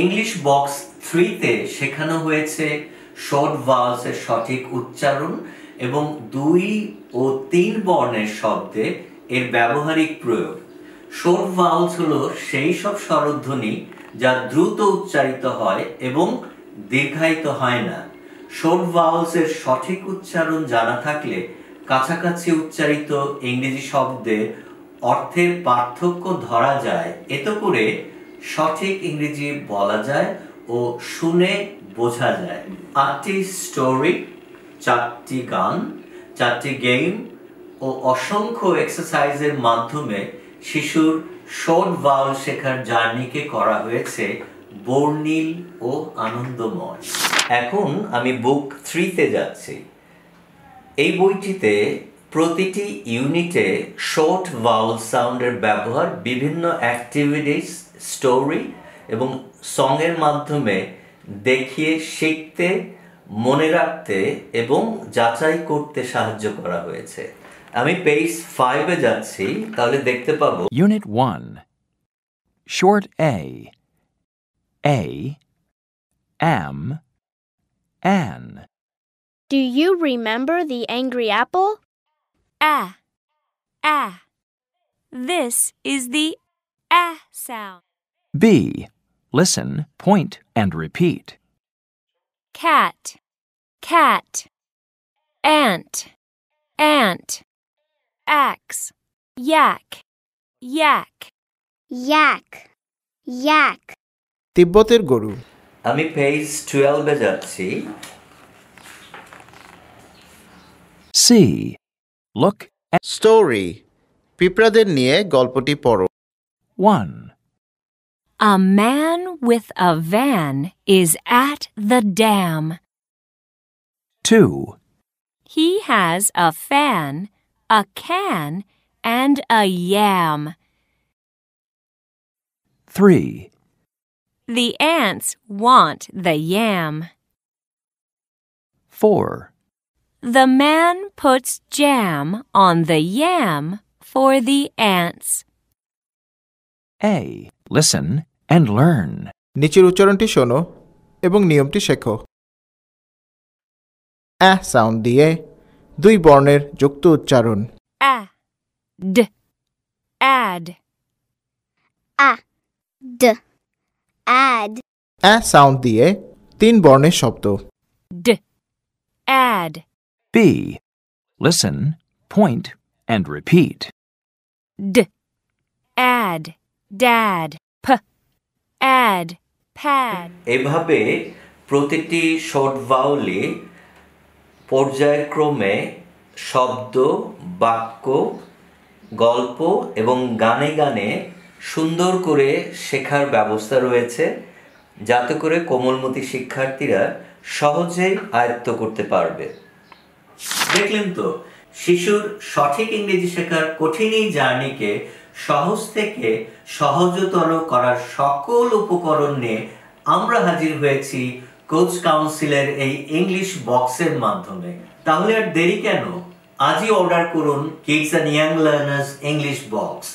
English box 3 তে শেখানো হয়েছে শর্ট ভাওয়েলস এর সঠিক উচ্চারণ এবং 2 ও 3 বর্ণের শব্দে এর ব্যবহারিক প্রয়োগ। শর্ট ভাওয়েলস হলো সেই সব স্বরধ্বনি যা দ্রুত উচ্চারিত হয় এবং দীর্ঘায়িত হয় না। শর্ট ভাওয়েলস এর সঠিক উচ্চারণ জানা থাকলে কাছাকাছি উচ্চারিত ইংরেজি শব্দের অর্থের পার্থক্য ধরা যায়, এতে করে সঠিক ইংরেজি বলা যায় ও শুনে বোঝা যায়। 8টি স্টোরি, 4টি গান, 4টি গেম ও অসংখ্য এক্সারসাইজের মাধ্যমে শিশুর শর্ট ভাওয়েল শেখার জার্নিকে করা হয়েছে বর্ণিল ও আনন্দময়। এখন আমি বুক 3 তে যাচ্ছি। এই বইটিতে প্রতিটি ইউনিটে শর্ট ভাওয়েল সাউন্ডের ব্যবহার বিভিন্ন অ্যাক্টিভিটিস, স্টোরি এবং সঙের মাধ্যমে দেখিয়ে শিখতে, মনে রাখতে এবং যাচাই করতে সাহায্য করা হয়েছে। আমি পেজ 5 এ যাচ্ছি, তাহলে দেখতে পাবো Unit 1. Short A. Am, an. Do you remember the angry apple? Ah, ah. This is the ah sound. B. Listen, point, and repeat. Cat, cat. Ant, ant. Axe, yak, yak. Yak, yak. তিব্বতের গরু। আমি page 12 এ যাচ্ছি। C. Look at story, পিঁপড়াদের নিয়ে গল্পটি পড়ো। 1. A man with a van is at the dam. 2. He has a fan, a can, and a yam. 3. The ants want the yam. 4. The man puts jam on the yam for the ants. A. Listen and learn. নিচের উচ্চারণটি শোনো এবং নিয়মটি শেখো। Sound দিয়ে 2 বর্ণের যুক্ত উচ্চারণ। D, add. D, add. Sound দিয়ে 3 বর্ণের শব্দ। D, add. B. Listen, point, and repeat. D, add, dad. P, add, pad. এভাবে প্রতিটি শর্ট ভাওয়েলে পর্যায়ক্রমে শব্দ, বাক্য, গল্প এবং গানে গানে সুন্দর করে শেখার ব্যবস্থা রয়েছে, যাতে করে কোমলমতি শিক্ষার্থীরা সহজেই আয়ত্ত করতে পারবে। দেখলেন তো, শিশুর সঠিক ইংরেজি শেখার কঠিন এই জার্নিকে সহজ থেকে সহজতর করার সকল উপকরণ নিয়ে আমরা হাজির হয়েছি কোচ কাউন্সিলের এই ইংলিশ বক্সের মাধ্যমে। তাহলে আর দেরি কেন? আজই অর্ডার করুন kids and young learners English box.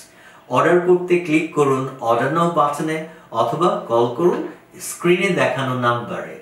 Order করতে ক্লিক করুন অর্ডার নাও বাটনে অথবা কল করুন স্ক্রিনে দেখানো নাম্বারে।